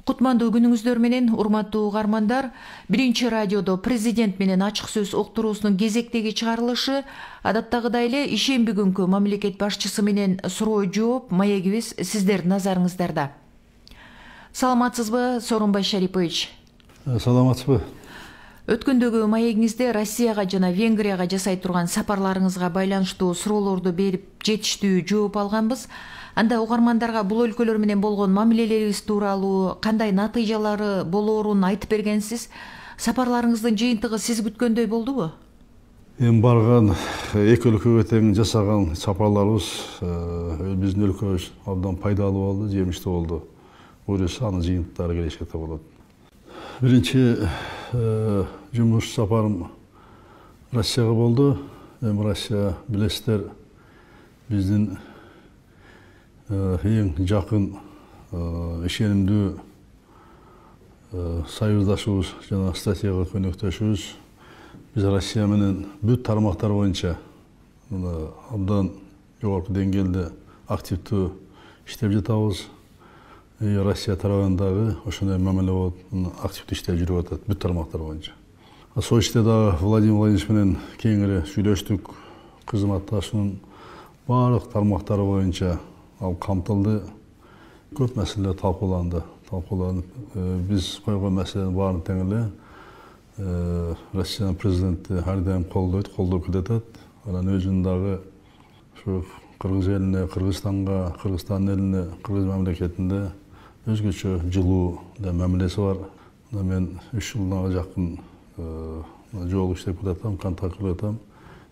Кутмандуу күнүңүздөр менен, урматтуу угармандар. Биринчи радиодо президент менен ачык сөз уктуруусунун кезектеги чыгарылышы адаттагыдай эле ишемби күнкү мамлекет башчысы менен суроо жооп маегибиз сиздердин назарыңыздарда. Саламатсызбы, Сооронбай Шарипович? Саламатсызбы. Өткөндөгү маегиңизде Россияга жана Венгрияга жасай турган сапарларыңызга байланыштуу суроолорду берип жетиштүү жооп алганбыз. Анда угармандарга бул өлкөлөр менен болгон мамилелерибиз тууралуу кандай натыйжалары болоорун айтып бергенсиз. Сапарларыңыздын жыйынтыгы сиз күткөндөй болдубу? Эми барган эки өлкөгө тең жасаган сапарларыбыз биздин өлкөбүз абдан пайдалуу болду, жемиштүү болду. Буюрса анын жыйынтыктары келечекте болот. Биринчи жумуш сапарым Россияга болду. Эми Россия билесиздер биздин эң жакын ишенимдүү союздашыбыз жана стратегиялык өнөктөшүбүз. Биз Россия менен бүт тармактар боюнча абдан жогорку деңгээлде активдүү иштеп жатабыз. Россия тарабындагы ошондой мамиле болуп, активдүү иштеп жүрүп атат бүт тармактар боюнча. Сол иште дагы Владимир Владимирович менен кеңири сүйлөштүк. Кызматташуунун баардык тармактары боюнча ал камтылды. Көп маселелер талкууланды. Биз койгон маселенин баарын тең эле Россиянын президенти ар дайым колдоп келатат. Анан өзүнүн дагы ушу Кыргыз элине, Кыргызстанга, Кыргызстан элине, Кыргыз мамлекетинде өзгөчө жылуу мамилеси бар. Мен 3 жылга жакын жолу иштеп келатам, контакт кылып атам.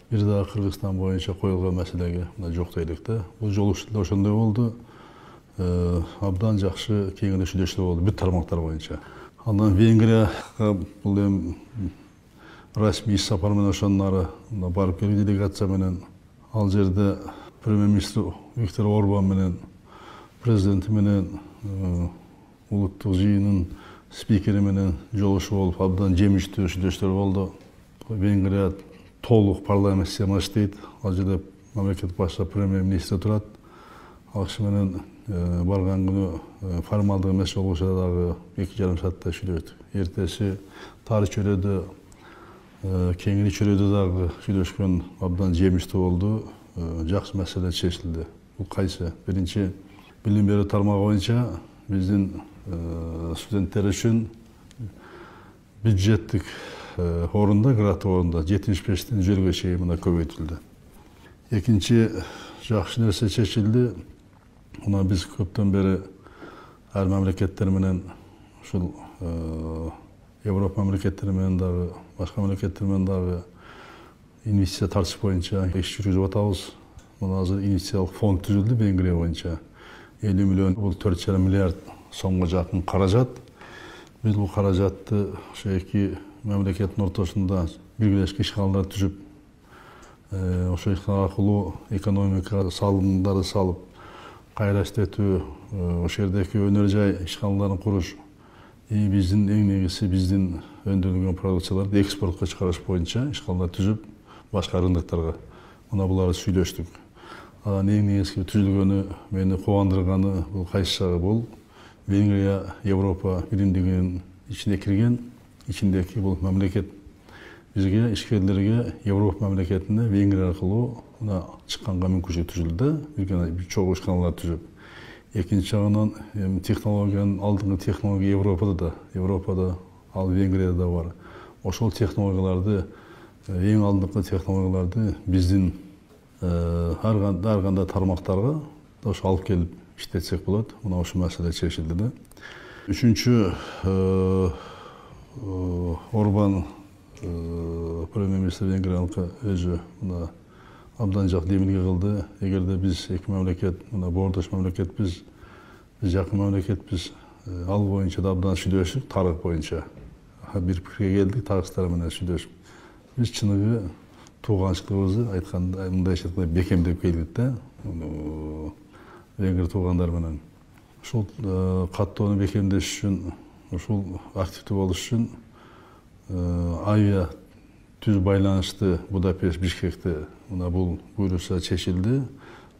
Бир дагы Кыргызстан боюнча коюлган маселеге жок дейлик да. Бул жолу ошондой болду. Абдан жакшы кеңири сүйлөшүү болду бүт тармактар боюнча. Андан Венгрияга бул эми расмий сапар менен ошонун ары барып келген делегация менен ал жерде премьер-министр Виктор Орбан менен президенти менен улуттук жыйынын спикери менен жолугушуу болуп, абдан жемиштүү сүйлөшүүлөр болду. Венгрия толук парламент система иштейт. Ал жерде мамлекет башчысы премьер-министр турат. Ал киши менен барган күнү формалдык эмес жолугушууда дагы 2,5 сааттай сүйлөштүк. Эртеси тарых чөйрөдө, кеңири чөйрөдө дагы сүйлөшкөн абдан жемиштүү болду. Жакшы маселе чечилди. Бул кайсы? Биринчи, билим берүү тармагы боюнча биздин студенттер үчүн бюджеттик орунда, грант орунда 75-тен 100-ге чейин мына көбөйтүлдү. Экинчи жакшы нерсе чечилди. Мына биз көптөн бери ар мамлекеттер менен ушул Европа мамлекеттери менен дагы, башка мамлекеттер менен дагы инвестиция тартыш боюнча иш жүргүзүп атабыз. Мына азыр инвестициялык фонд түзүлдү Венгрия боюнча. 50 миллион, бул 4,5 миллиард сомго жакын каражат. Биз бул каражатты ошо эки мамлекеттин ортосунда биргелешкен ишканалар түзүп, ошо ишкана аркылуу экономика салымдарды салып, кайра иштетүү, ошол жердеги өнөр жай ишканаларын куруш, биздин эң негизги биздин өндүрүлгөн продукцияларды экспортко чыгарыш боюнча ишканалар түзүп, башка рынокторго мына буларды сүйлөштүк. Анан эң негизги түзүлгөнү, мени кубандырганы бул кайсы жагы? Бул Венгрия Европа биримдигинин ичине кирген, ичиндеги бул мамлекет бизге, ишкерлерге Европа мамлекетине Венгрия аркылуу чыкканга мүмкүнчүлүк түзүлдү. Бир чогуу ишканалар түзүп. Экинчи жагынан технологиянын алдыңкы технология Европада, ал Венгрияда да бар. Ошол технологияларды, эң алдыңкы технологияларды биздин ар кандай тармактарга ошо алып келип иштетсек болот. Мына ошол маселе чечилди да. Үчүнчү, Орбан премьер-министр Венгрияныкы өзү мына абдан жак демилге кылды. Эгерде биз эки мамлекет, мына боордош мамлекетпиз, биз жакын мамлекетпиз, ал боюнча да абдан сүйлөшүп, тарых боюнча бир пикирге келдик, тарыхчылар менен сүйлөшүп. Биз чыныгы тууганчылыгыбызды айтканда мындайча бекемдеп келдик да. Венгр туугандар менен. Ушул каттоону бекемдеш үчүн, ушул активдүү болуш үчүн авиа түз байланышты Будапешт, Бишкекте мына бул буйруса чечилди.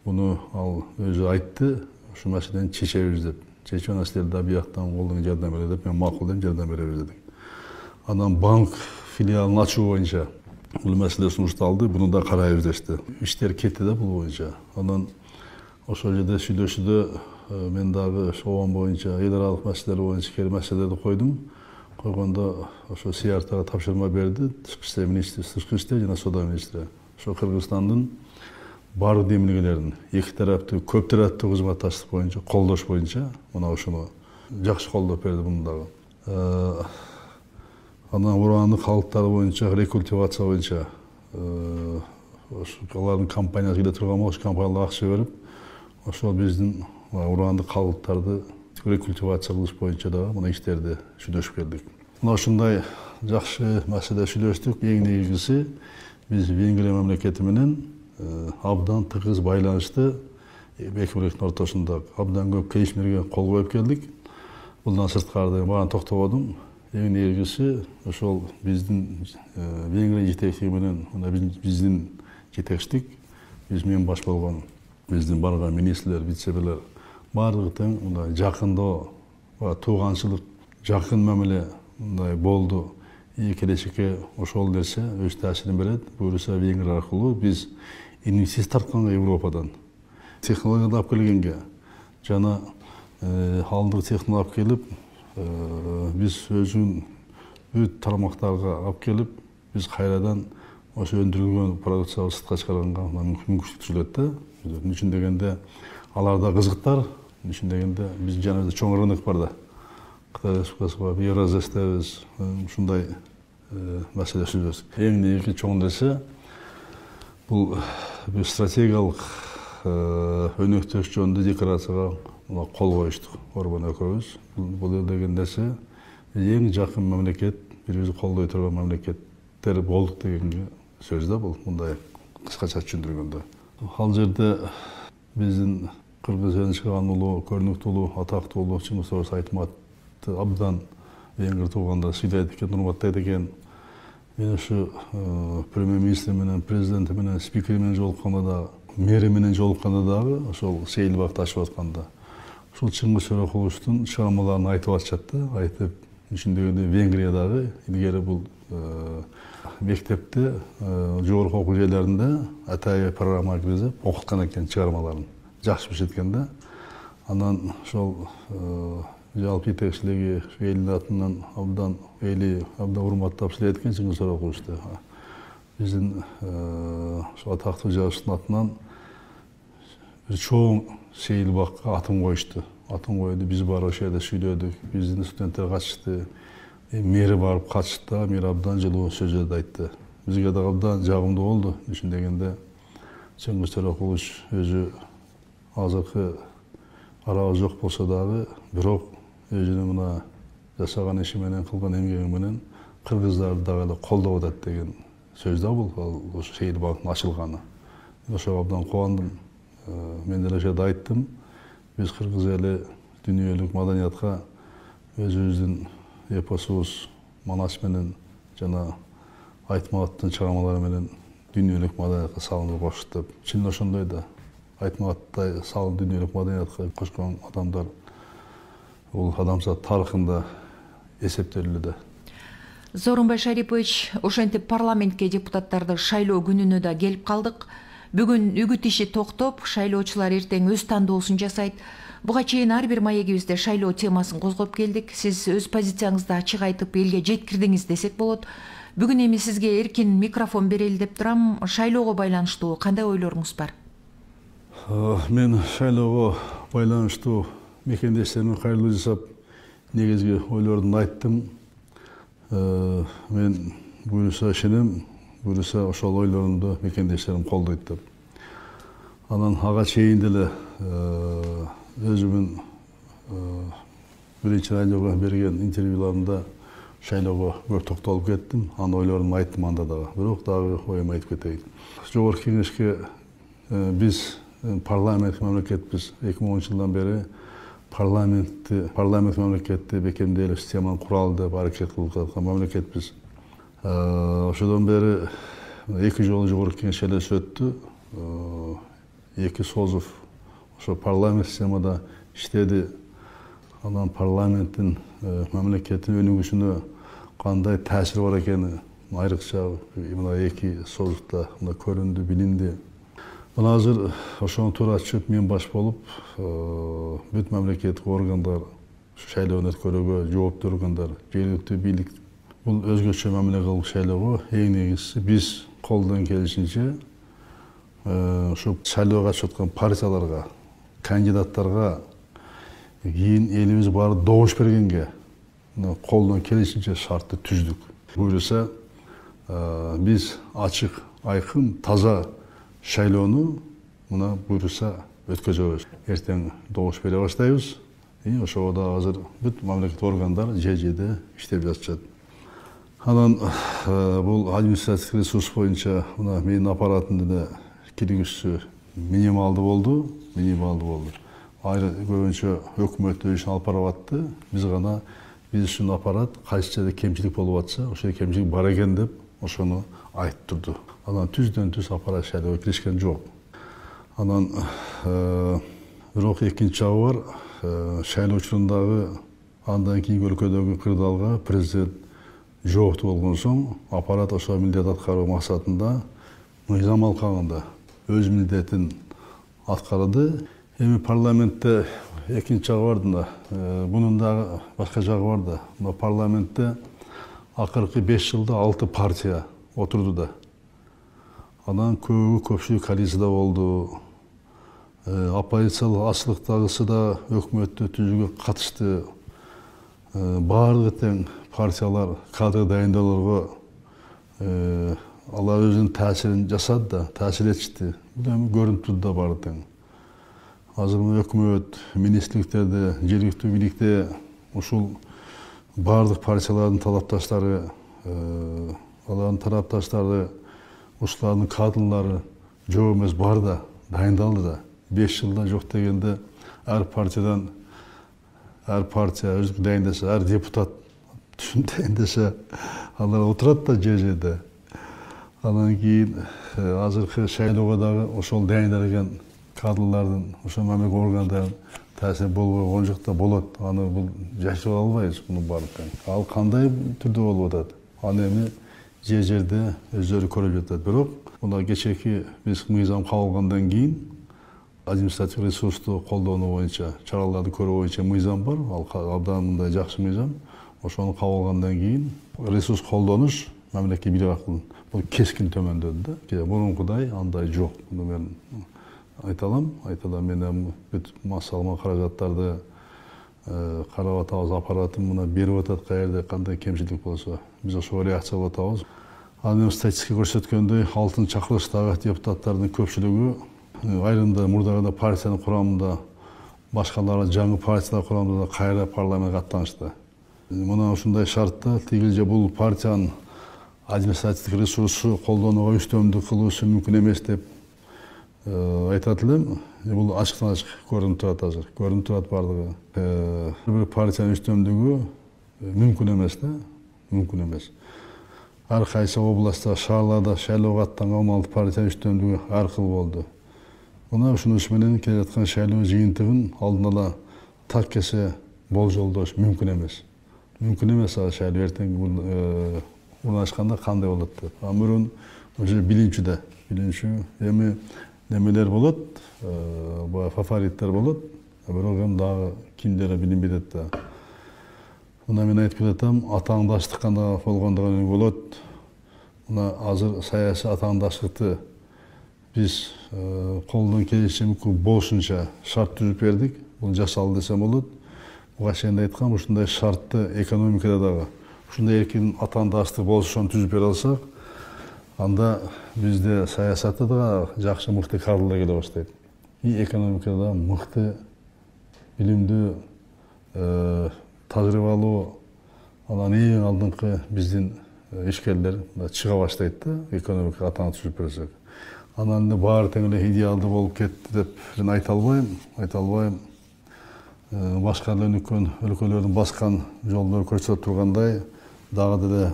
Буну ал өзү айтты, ушу маселени чечебиз деп. чечен аслерде бияктан колдон жардам берет деп мен макул деп жардам беребиз дедик. Анан банк филиалын ачуу боюнча бул маселе сунушталды, буну да карайбыз дешти. Иштер кетти да бул боюнча. Анан ошол жерде сүйлөшүүдө мен дагы ошол боюнча эл аралык маселелер боюнча кээ маселелерди койдум. Койгондо ошо СИАРТага тапшырма берди, Тышкы иштер министри, Тышкы иштер жана соода министри. Ошо Кыргызстандын бардык демилгелерин эки тараптуу көп тараптуу кызматташтык боюнча, колдош боюнча мына ошону жакшы колдоп берди буну дагы. Анан урандык калдыктары боюнча рекультивация боюнча алардын компаниясы келе турган болчу, компанияларга акча берип, ошол биздин урандык калдыктарды рекультивация кылыш боюнча дагы мына иштерди сүйлөшүп келдик. Мына ушундай жакшы маселе сүйлөштүк. Эң негизгиси биз Венгрия мамлекети менен абдан тыгыз байланышты эки мамлекеттин ортосунда абдан көп келишимдерге кол коюп келдик. Bundan sırtkarda bana toktabodum. En негизгиси ошол биздин Венгрия жетекчилиги менен биздин жетекчилик, мен баш болгон биздин барган министрлер, вице-премьерлер бардыгы тең мындай жакындоо, тууганчылык, жакын мамиле мындай болду. Келечекке ошол нерсе өз таасирин берет. Буюрса Венгрия аркылуу биз инвестиция тартканга Европадан технологияны алып келгенге жана халдык технология алып келип, биз өзүн бүт тармактарга алып келип, биз кайрадан ошо өндүрүлгөн продукцияны сыртка чыгарганга мүмкүнчүлүк түзүлөт да. Мун үчүн дегенде аларда кызыктар, мун үчүн дегенде биздин жаныбызда чоң рынок бар да. Кытай Республикасына Евразиядебиз ушундай маселе сүйлөштүк. Эң негизги чоң нерсе бул стратегиялык өнөктөш жөнүндө декларацияга кол коюштук. Орбан экөөбүз бул деген нерсе эң жакын мамлекет, бирибизди колдой турган мамлекеттер болдук дегенге сөз да бул, мындай кыскача түшүндүргөндө. Ал жерде биздин кыргыз элинен чыган улуу, көрүнүктүү улуу, атактуу улуу Чыңгыз Торос Айтматовду абдан венгр туугандар сыйлайт экен, урматтайт экен. Мен ушу премьер-министр менен, президенти менен, спикери менен жолукканда да, мэри менен жолукканда дагы, ошол сейилбакты ачып атканда, ушул Чыңгыз Чорокуловдун чыгармаларын айтып атышат да, айтып, үчүн дегенде Венгриядагы илгери бул мектепте, жогорку окуу жайларында атайы программа киргизип окуткан экен чыгармаларын. Жакшы билишет да. Анан ошол жалпы жетекчилиги элдин атынан абдан урматтап сүйлөйт экен Чыңгыз Чорокуловду. Биздин ошол атактуу жазуучунун атынан бир чоң сейилбакка атын коюшту. Атын койду, биз барып ошол жерде сүйлөдүк, биздин студенттер катышты, мэри барып катышты, мэри абдан жылуу сөздөрдү айтты. Бизге да абдан жагымдуу болду. Үчүн дегенде Чыңгыз Чорокулов өзү азыркы арабыз жок болсо дагы, бирок өзүнүн мына жасаган иши менен, кылган эмгеги менен кыргыздарды дагы колдоп атат деген сөз да бул, ошо сейилбактын ачылганы. Ошого абдан кубандым. Мен деле ошол жерде айттым. Биз кыргыз эли дүйнөлүк маданиятка өзүбүздүн эпосубуз Манас менен жана Айтматовдун чыгармалары менен дүйнөлүк маданиятка салынып коштук деп. Чын ошондой да. Айтматовдой салып дүйнөлүк маданиятка кошкон адамдар бул адамзат тарыхында эсептелүүдө да. Зорунбай Шарипович, ошентип парламентке депутаттарды шайлоо күнүнө да келип калдык. Бүгүн үгүт иши токтоп, шайлоочулар эртең өз тандоосун жасайт. Буга чейин ар бир маегибизде шайлоо темасын козгоп келдик. Сиз өз позицияңызды ачык айтып элге жеткирдиңиз десек болот. Бүгүн эми сизге эркин микрофон берели деп турам. Шайлоого байланыштуу кандай ойлоруңуз бар? Мен шайлоого байланыштуу мекендештериме кайрылуу жасап, негизги ойлорумду айттым. Мен буюрса ишенем, буюрса ошол ойлорумду мекендештерим колдойт деп. Анан ага чейин деле өзүмүн биринчи радиого берген интервьюларымда шайлоого көп токтолуп кеттим. Анын ойлорумду айттым анда дагы. Бирок дагы оюмду айтып кетейин. Жогорку кеңешке биз парламент мамлекетпиз. 2010 жылдан бери парламент мамлекетти бекемделип системаны куралы деп аракет кылып аткан мамлекетпиз. Ошодон бери 2 жолу жогорку кеңеш шайлоосу өттү. 2 созув ошо парламент системада иштеди. анан парламенттин мамлекеттин өнүгүшүнө кандай таасири бар экени айрыкча мына эки созукта көрүндү, билинди. Мына азыр ошону туура түшүп мен баш болуп, бүт мамлекеттик органдар шайлоонун өткөрүүгө жооптуу органдар, жергиликтүү бийлик бул өзгөчө мамиле кылып шайлоого эң негизгиси биз колдон келишинче ушу шайлоого катышып аткан партияларга, кандидаттарга кийин элибиз баары добуш бергенге колдон келишинче шартты түздүк. Буюрса биз ачык, айкын, таза шайлоону мына буюрса өткөзөбүз. Эртең добуш бере баштайбыз. Ошого да азыр бүт мамлекеттик органдар же-жерде иштеп жатышат. Анан бул административдик ресурс боюнча мына менин аппаратымда да киргизүү минималдуу болду. Айры көбүнчө өкмөт өз ишин алып барып атты. Биз үчүн аппарат кайсы жерде кемчилик болуп атса, ошол кемчилик бар экен деп ошону айтып турду. Анан түздөн-түз аппарат шайлоого киришкен жок. Анан бирок экинчи жагы бар. Шайлоо учурундагы андан кийинки өлкөдөгү кырдаалга президент жооптуу болгон соң, аппарат ошол милдет аткаруу максатында мыйзам алкагында өз милдетин аткарды. Эми парламентте экинчи жагы бар да, бунун дагы башка жагы бар да. Мына парламентте акыркы 5 жылда 6 партия отурду да. Анан көпчүлүк коалицияда болду. Оппозициялык ачылыктагысы да өкмөттү түзүүгө катышты. Баардыгы тең партиялар кадр дайындоолорго алар өзүнүн таасирин жасады да, таасир этишти. Бул эми көрүнүп турду да баары тең. Азыр өкмөт, министрликтерде, жергиликтүү бийликте ушул баардык партиялардын талапташтары, алардын тарапташтары, ушулардын кадрлары жок эмес бар да, дайындалды да. 5 жылда жок дегенде ар партия өзү дайындаса, ар депутат дайындаса, алар отурат да же-жерде. Анан кийин азыркы шайлоого дагы ошол дайындалган кадрлардын, ошол мамлекеттик органдардын таасири болбой койгон жок да болот. Аны бул жашырып албайбыз муну баардыгын. Ал кандай түрдө болуп атат? Аны эми же-жерде өздөрү көрүп жатат. Бирок мына кечээки биз мыйзам кабыл алгандан кийин административдик ресурсту колдонуу боюнча, чараларды көрүү боюнча мыйзам бар. Ал абдан мындай жакшы мыйзам. Ошону кабыл алгандан кийин ресурс колдонуш мамлекеттик бийлик аркылуу бул кескин төмөндөдү да. Мурункудай андай жок. Муну мен айталам. Мен бүт массалык каражаттарды карап атабыз, аппаратым мына берип атат, каерде кандай кемчилик болсо биз ошого реакция кылып атабыз. Анын статистика көрсөткөндөй, алтын чакырылыштагы депутаттардын көпчүлүгү айрымда мурдагыда партиянын курамында, башкалары жаңы партиялар курамында кайра парламентке аттанышты. Мына ушундай шартта тигилже бул партиянын административдик ресурсу колдонууга үстөмдүк кылуусу мүмкүн эмес деп айтат элем. Бул ачыктан ачык көрүнүп турат азыр. Көрүнүп турат бардыгы. Бир партиянын үстөмдүгү мүмкүн эмес да, мүмкүн эмес. Ар кайсы областта, шаарларда шайлоого аттанган 16 партиянын үстөмдүгү ар кыл болду. Мына ушунуш менен келе жаткан шайлоо жыйынтыгын алдын ала так кесе болжолдош мүмкүн эмес. Мүмкүн эмес ал шайлоо эртең урнашканда кандай болот деп. Мурун уже билинчү эми немелер болот, фавориттер болот. Бирок эми дагы кимдери билинбей атат да. Мына мен айтып кетем, атааңдаштык гана болгондо болот. Мына азыр саясий атааңдаштыкты биз колдон келишинче мүмкүн болушунча шарт түзүп бердик. Бул жасалды десем болот. Буга чейин айткам, ушундай шартты экономикада дагы ушундай эркин атааңдаштык болушун түзүп бере алсак, анда бизде саясатта да жакшы мыкты кадрлар келе баштайт. Экономикада мыкты, билимдүү, тажрыйбалуу, анан эң алдыңкы биздин ишкерлер чыга баштайт да, экономика атаң түзүп берсек. Анан баары тең эле идеалдуу болуп кетти деп мен айта албайм. Башка өнүккөн өлкөлөрдүн баскан жолдору көрсөтүп тургандай, дагы деле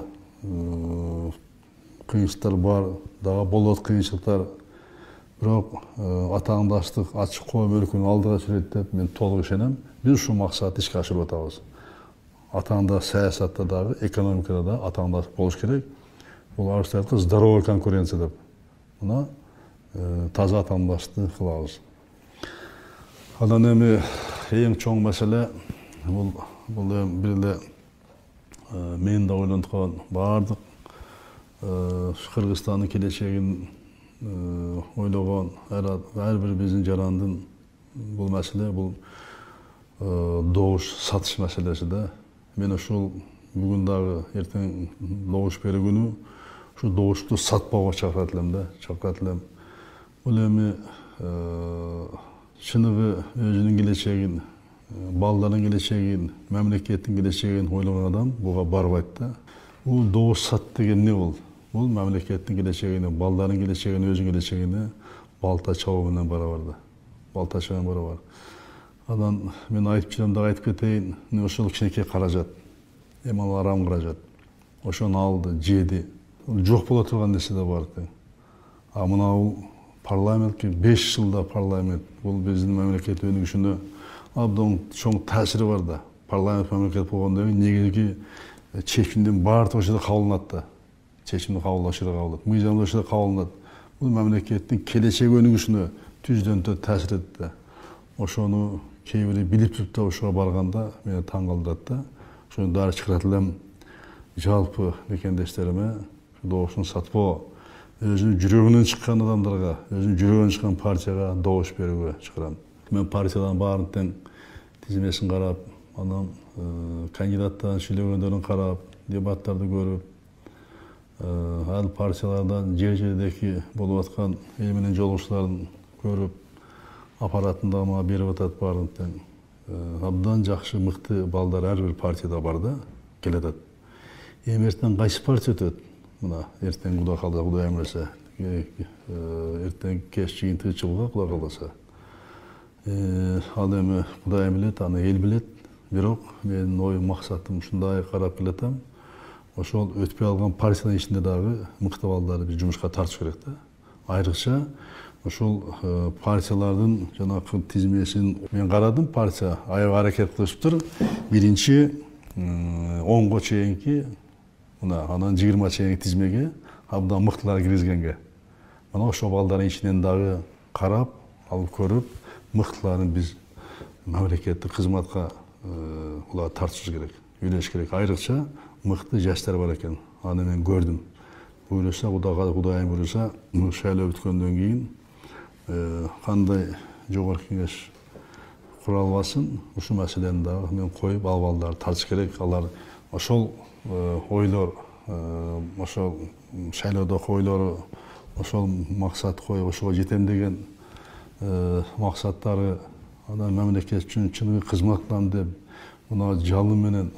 кыйынчылыктар бар, дагы болот кыйынчылыктар. Бирок атаандаштык ачык коюп өлкөнү алдыга сүрөт деп мен толук ишенем. Биз ушул максатты ишке ашырып атабыз. Атаандаш саясатта дагы, экономикада да атаандаш болуш керек. Бул арабча айтканда здоровая конкуренция деп. Мына таза атаандашты кылабыз. Анан эми эң чоң маселе бул бир эле мен да ойлонуп аткан баардык Кыргызстандын келечегин ойлогон ар бир биздин жарандын бул маселе бул добуш сатыш маселеси да. Мен ушул бүгүн дагы эртең добуш берүү күнү ушу добушту сатпауга чакырат элем да, чакырат элем. Бул эми чыныгы өзүнүн келечегин, балдардын келечегин, мамлекеттин келечегин ойлогон адам буга барбайт да. Бул добуш сат деген эмне бул? Бул мамлекеттин келечегине, балдардын келечегине, өзүнүн келечегине балта чабуу менен барабар да. Балта чабуу менен барабар. Анан мен айтып жүрөм дагы айтып кетейин, ошол кичинекей каражат, эми ал арам каражат. Ошону алды, жеди. Жок боло турган нерсе да бар тең. А мынау парламентке 5 жылда парламент, бул биздин мамлекет өнүгүшүнө абдан чоң таасири бар да. Парламент мамлекет болгондон кийин негизги чечимдин баардыгы ошол жерде кабылданат да. Чечимди кабылдоо ошол жерде кабылданат. Мыйзам ошол жерде кабылданат. Бул мамлекеттин келечек өнүгүшүнө түздөн таасир этет да. Ошону кээ бири билип туруп да ошого барганда мени таң калтырат да. Ошону дагы чакырат элем жалпы мекендештериме добушун сатпоо, өзүнүн жүрөгүнөн чыккан адамдарга, өзүнүн жүрөгүнөн чыккан партияга добуш берүүгө чакырам. Мен партиялардын баарын тең тизмесин карап, анан кандидаттардын сүйлөгөндөрүн карап, дебаттарды көрүп, ал партиялардан жер-жердеги болуп аткан эл менен жолугушууларын көрүп, аппаратында мага берип атат баарын тең. Абдан жакшы, мыкты балдар ар бир партияда бар да, келатат. Эми эртең кайсы партия өтөт? Мына эртең Кудай кааласа, Кудай эмресе, эртең кеч жыйынтыгы жылга Кудай кааласа. Ал эми Кудай билет, аны эл билет. Бирок менин оюм, максатым ушундай карап келатам. Ошол өтпөй алган партиянын ичинде дагы мыкты балдарды биз жумушка тартыш керек да. Айрыкча ошол партиялардын жанагы тизмесин мен карадым, партия аябай аракет кылышыптыр. Биринчи 10го чейинки, анан 20 чейинки тизмеге абдан мыктылар киргизгенге. Мына ошол балдардын ичинен дагы карап, алып көрүп, мыктыларын биз мамлекеттик кызматка уларды тартыш керек, үйлөш керек. Айрыкча мыкты жаштар бар экен. Аны мен көрдүм. Буюрса, Кудайым буюрса, шайлоо бүткөндөн кийин кандай жогорку кеңеш кура албасын, ушул маселени дагы мен коюп, ал балдарды тартыш керек. Алар ошол ойлор, ошол шайлоодогу ойлору, ошол максат коюп, ошого жетем деген максаттары, анан мамлекет үчүн чыныгы кызмат кылам деп, мына жалын менен,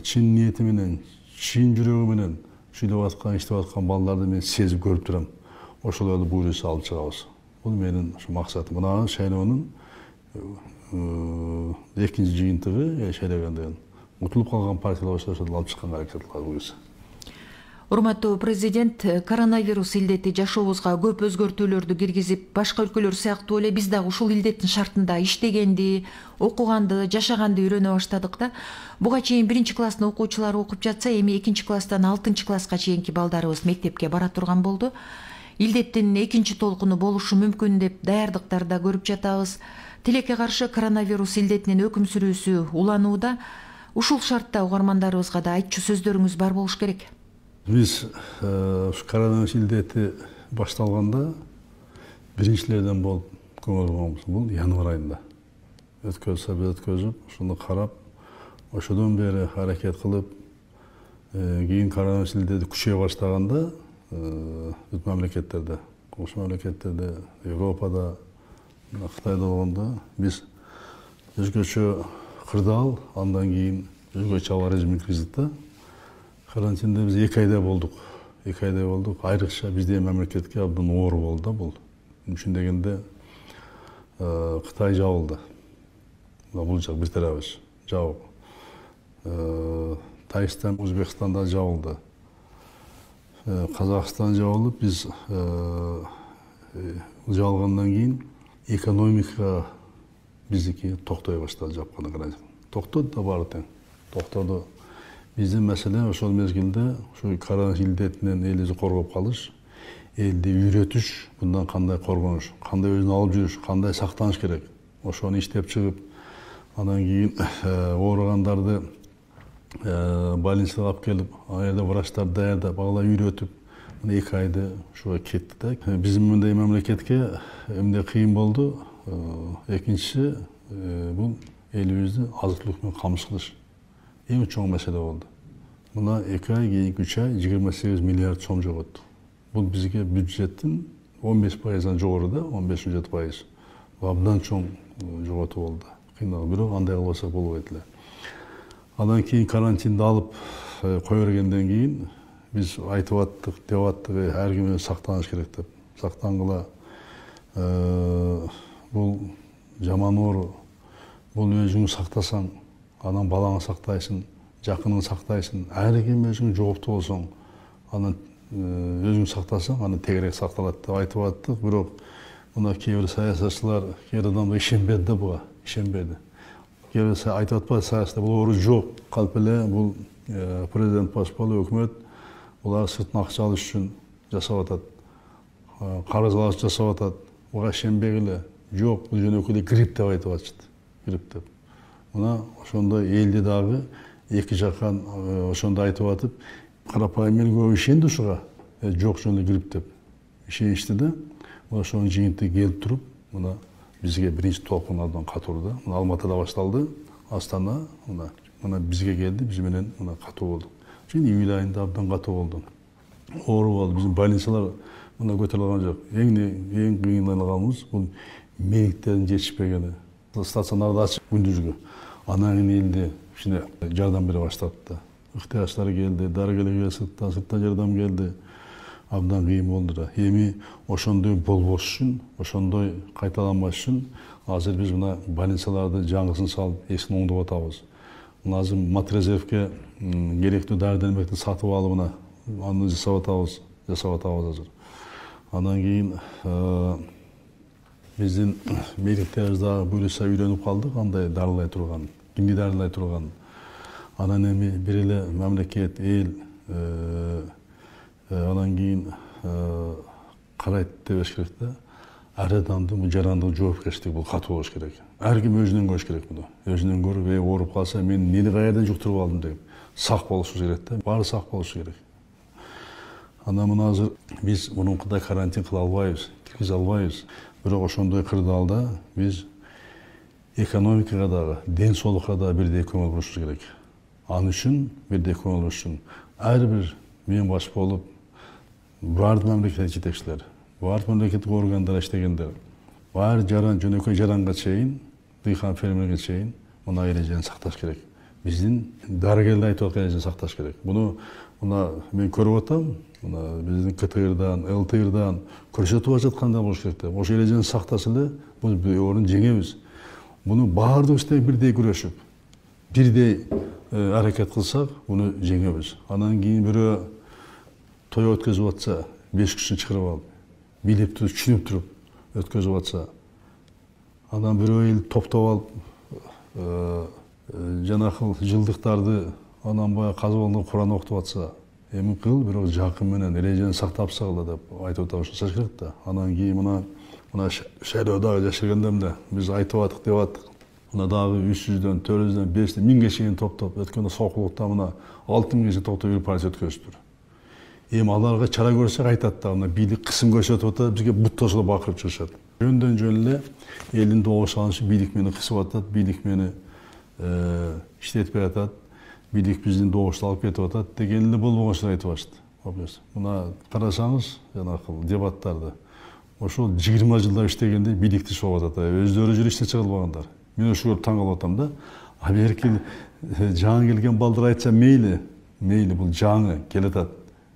чын ниети менен, чын жүрөгү менен сүйлөп аткан, иштеп аткан балдарды мен сезип көрүп турам. Ошолорду буюрса алып чыгабыз. Бул менин ушу максатым. Мына шайлоонун экинчи жыйынтыгы шайлогондон утулуп калган партиялар болсо ошол алып чыкканга аракет кылабыз буюрса. Урматтуу президент, коронавирус илдети жашообузга көп өзгөртүүлөрдү киргизип, башка өлкөлөр сыяктуу эле биз дагы ушул илдеттин шартында иштегенди, окуганды, жашаганды үйрөнө баштадык да. Буга чейин 1-класстын окуучулары окуп жатса, эми 2-класстан 6-класска чейинки балдарыбыз мектепке бара турган болду. Илдеттин экинчи толкуну болушу мүмкүн деп даярдыктарды да көрүп жатабыз. Тилекке каршы коронавирус илдетинин өкүм сүрүүсү уланууда. Ушул шартта угармандарыбызга да айтчу сөздөрүңүз бар болуш керек. Биз коронавирус илдети башталганда биринчилерден болуп көңүл бурганбыз. Бул январь айында. Өткөзүп, ушуну карап, ошодон бери аракет кылып, кийин коронавирус илдети күчөйө баштаганда бүт мамлекеттерде, коңшу мамлекеттерде, Европада, Кытайда болгондо биз өзгөчө кырдаал, андан кийин өзгөчө аба режимин киргиздик да. Карантинде биз 2 айдай болдук. 2 айдай болдук. Айрыкча биздин мамлекетке абдан оор болду да бул. Үчүн дегенде Кытай жабылды. Бул жак бир тарабыбыз жабык. Тажикстан, Өзбекстанда жабылды. Казакстан жабылып, биз жалғандан кейін экономика биздики токтой баштады, жапканы карай. Токтоду да баары тең. Токтоду. Биздин маселе ошол мезгилде ушу коронавирус илдетинен элибизди коргоп калыш, элди үйрөтүш, bundan кандай коргонуш, кандай өзүн алып жүрүш, кандай сактаныш керек. Ошону иштеп чыгып, анан кийин ооругандарды больницага алып келип, ал жерде врачтарды даярдап, ала үйрөтүп, 2 айды ушуга кетти да. Биздин мындай мамлекетке эмне кыйын болду? Экинчиси бул элибизди азык-түлүк менен камсыз кылыш. Эң чоң маселе болду. Мына 2 ай, кийинки 3 ай 28 миллиард сом жоготту. Бул бизге бюджеттин 15%дан жогору да, 15-17%. Абдан чоң жоготуу болду. Кыйналып, бирок андай кылбаса болбойт эле. Андан кийин карантинди алып кое бергенден кийин биз айтып аттык, деп аттык, ар ким өзүн сактаныш керек деп. Сактангыла. Бул жаман оору. Бул өзүңдү сактасаң, анан балаңды сактайсың, жакыныңды сактайсың. Ар ким өзүң жооптуу болсоң, анан өзүң сактасаң, анан тегерек сакталат деп айтып аттык. Бирок мына кээ бир саясатчылар, кээ бир адамдар ишенбеди да буга, ишенбеди. Кээ бир айтып атпады, саясатта бул оору жок. Калп эле бул президент башпалы өкмөт булар сырттан акча алыш үчүн жасап атат. Карыз алыш жасап атат. Буга ишенбегиле. Жок, бул жөнөкөй эле грипп деп айтып атышты. Грипп деп. Мына ошондой элди дагы эки жаккан ошондой айтып атып, карапайым эл көп ишенди ушуга. Жок, жөн эле грипп деп ишеништи да. Ошонун жыйынтыгы келип туруп, мына бизге биринчи толкун абдан катуу да. Мына Алматыда башталды, Астана, мына бизге келди, биз менен мына катуу болду. Чын июль айында абдан катуу болду. Оору болду, биздин больницалар мына көтөрүлө алган жок. Эң кыйналганыбыз бул медиктердин жетишпегени. Стационарды ачып күндүзгү. Анан элди кичине жардам бере баштапты. Ыктыярчылар келди, дарыгерлер сырттан жардам келди. Абдан кыйын болду да. Эми ошондой болбош үчүн, ошондой кайталанбаш үчүн азыр биз мына больницаларды жаңысын салып, эсин оңдоп атабыз. Мына азыр матрезервке керектүү дары-дармекти сатып алып, мына аны жасап атабыз азыр. Андан кийин биздин медиктерибиз дагы буюрса үйрөнүп калды, кандай дарылай турган, кимди дарылай турган. Анан эми бир эле мамлекет, эл анан кийин карайт дебеш керек да. Ар адамдын бул жарандык жоопкерчилиги бул катуу болуш керек. Ар ким өзүнөн көрүш керек муну. Өзүнөн көрүп, ооруп калса, мен эмнени каерден жуктуруп алдым деп сак болушубуз керек да. Баары сак болушу керек. Анан мына азыр биз мурункудай карантин кыла албайбыз, киргизе албайбыз. Бирок ошондой кырдаалда биз экономикага дагы, ден соолукка дагы бирдей көңүл бурушубуз керек. Ал үчүн бирдей көңүл буруш үчүн ар бир мен баш болуп, баардык мамлекет жетекчилер, баардык мамлекеттик органдар иштегендер, баары жөнөкөй жаранга чейин, дыйкан фермерге чейин мына эрежени сакташ керек. Биздин дарыгерлер айтып аткан эрежени сакташ керек. Муну мен көрүп атам, мына биздин КТРдан, ЛТРдан көрсөтүп жаткандай болуш керек деп. Ошол эрежени сактаса эле бул оорууну жеңебиз. Муну баардыгыбыз тең бирдей күрөшүп, бирдей аракет кылсак, муну жеңебиз. Анан кийин бирөө той өткөзүп атса, 5 кишини чыгарып алып, билип туруп, түшүнүп туруп өткөзүп атса, анан бирөө эл топтоп алып, жанакы жылдыктарды анан баягы казыбалдын Куран окутуп атса, эми кыл, бирок жакын менен эрежени сактап сагыла деп айтып атышса керек да. Анан кийин мына шайлоодагы жашыргандамда биз айтып аттык, деп аттык. Мына дагы 300дөн, 400дөн, 500дөн, 1000ге чейин топтоп, өткөндө сокулукта мына 6000ге чейин топтоп бир партия өткөзүптүр. Эми аларга чара көрсөк айтат да, мына бийлик кысым көрсөтүп атат, бизге буттосула бакырып чыгышат. Жөндөн жөн эле элдин добуш алышы бийлик мени кысып атат, бийлик мени иштетпей атат, бийлик биздин добушту алып кетип атат деген эле болбогон айтып атышты. Мына карасаңыз, жанакы дебаттарды, ошол 20 жылда иштегенде бийликти согуп атат, өздөрү жүрүп иштече калбагандар. Мен ошого таң калып атам да. А берки жаңы келген балдар айтса мейли бул жаңы келатат,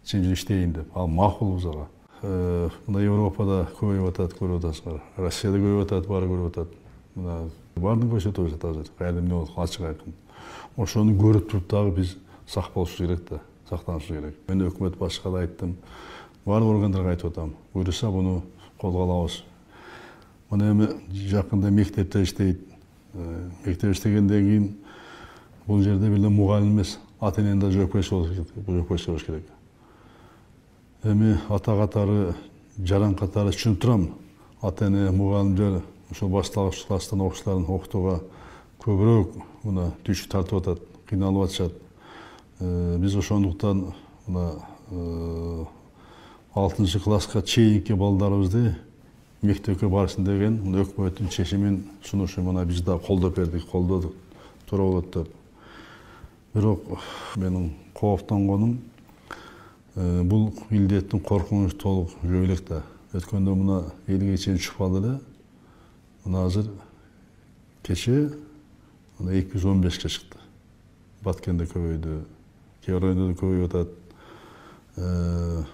сен жүрүп иштейин деп. Ал макул бизга. Мына Европада көбөйүп атат, көрүп атасыздар. Россияда көбөйүп атат, баары көрүп атат. Мына баардыгын көрсөтүп атат азыр. Кайда эмне болот, ачык айкын. Ошону көрүп туруп дагы биз сак болушубуз керек да, сактанышыбыз керек. Мен өкмөт башчыга да айттым, баардык органдарга айтып атам. Буюрса буну колго алабыз. Мына эми жакында мектепте иштейт. Мектеп иштегенден кийин бул жерде бир эле мугалим эмес, ата-эненин да жоопкерчилиги болуш керек. Эми ата катары, жаран катары түшүнүп турам. Ата-эне, мугалимдер ошол башталгыч класстан окуучуларын окутууга көбүрөөк мына күч тартып атат, кыйналып атышат. Биз ошондуктан мына 6-класска чейинки балдарыбызды мектепке барсын деген өкмөттүн чечимин сунушу мына биз да колдоп бердик, колдодук. Туура болот деп. Бирок менин кооптонгонум бул илдеттин коркунучу толук жөө элек да. Өткөндө мына элге чейин чыгып алды эле. Мына азыр кече 215-ке чыкты. Баткенде көбөйдү, кээ бир райондо көбөйүп атат.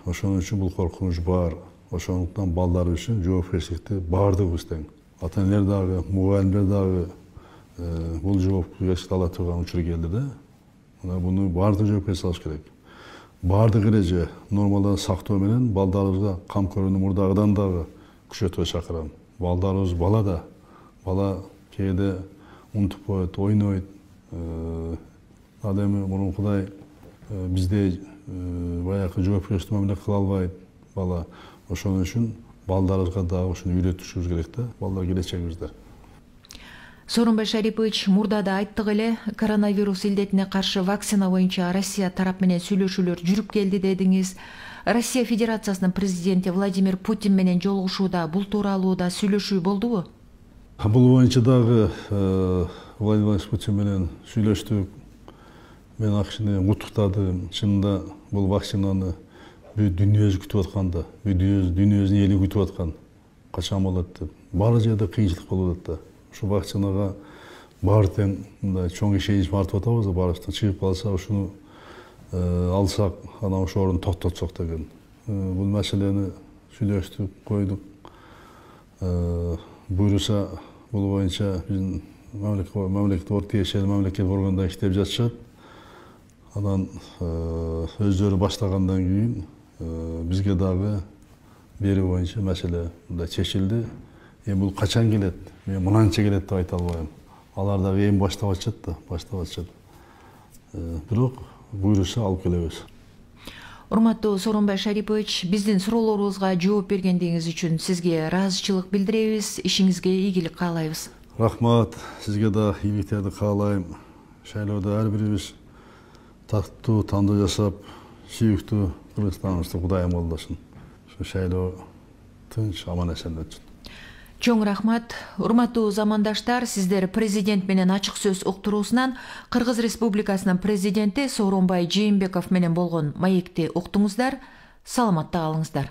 Ошон үчүн бул коркунуч бар. Ошондуктан балдар үчүн жоопкерчиликти баардыгыбыз тең. Ата-энелер дагы, мугалимдер дагы бул жоопкерчиликти ала турган учур келди да. Мына буну баардык жоопкерчиликке салыш керек. Баардык эреже нормаларды сактоо менен балдарыбызга кам көрүүнү мурдагыдан дагы күчөтүүгө чакырам. Балдарыбыз бала да. Бала кээде унутуп коет, ойнойт. Ал эми мурункудай бизде баягы жоопкерчилик мамиле кыла албайт бала. Ошон үчүн балдарыбызга дагы ушуну үйрөтүшүбүз керек да. Балдар келечегибизде. Сооронбай Шарипович, мурда да айттык эле, коронавирус илдетине каршы вакцина боюнча Россия тарап менен сүйлөшүүлөр жүрүп келди дедиңиз. Россия Федерациясынын президенти Владимир Путин менен жолугушууда бул тууралуу да сүйлөшүү болдубу? Бул боюнча дагы Владимир Путин менен сүйлөштүк. Мен акчаны куттуктадым. Чынында бул вакцинаны бүт дүйнөбүз күтүп атканда, дүйнөбүздүн эли күтүп аткан. Качан болот деп. Баары жерде кыйынчылык болуп атат. Ушу вакцинага баары тең мындай чоң ишенич артып атабыз, баарыбыздан чыгып калса, ушуну алсак, анан ошол токтотсок деген. Бул маселени сүйлөштүк, койдук. Буйруса бул боюнча биздин мамлекет тиешелүү мамлекет органда иштеп жатышат. Анан өздөрү баштагандан кийин бизге дагы берүү боюнча маселе мындай чечилди. Эми бул качан келет? Мен мынанча келет деп айта албайм. Алар дагы эми баштап атышат да, баштап атышат. Бирок буйруса алып келебиз. Урматтуу Сооронбай Шарипович, биздин суроолорубузга жооп бергендигиңиз үчүн сизге ыраазычылык билдиребиз, ишиңизге ийгилик каалайбыз. Рахмат, сизге да ийгиликтерди каалайм. Шайлоодо ар бирибиз тактуу тандоо жасап, сүйүктүү Кыргызстаныбызды Кудайым колдосун. Ушу шайлоо тынч, аман эсен өтсүн. Чоң рахмат. Урматтуу замандаштар, сиздер президент менен ачык сөз уктуруусунан Кыргыз Республикасынын президенти Сооронбай Жээнбеков менен болгон маекти уктуңуздар. Саламатта калыңыздар.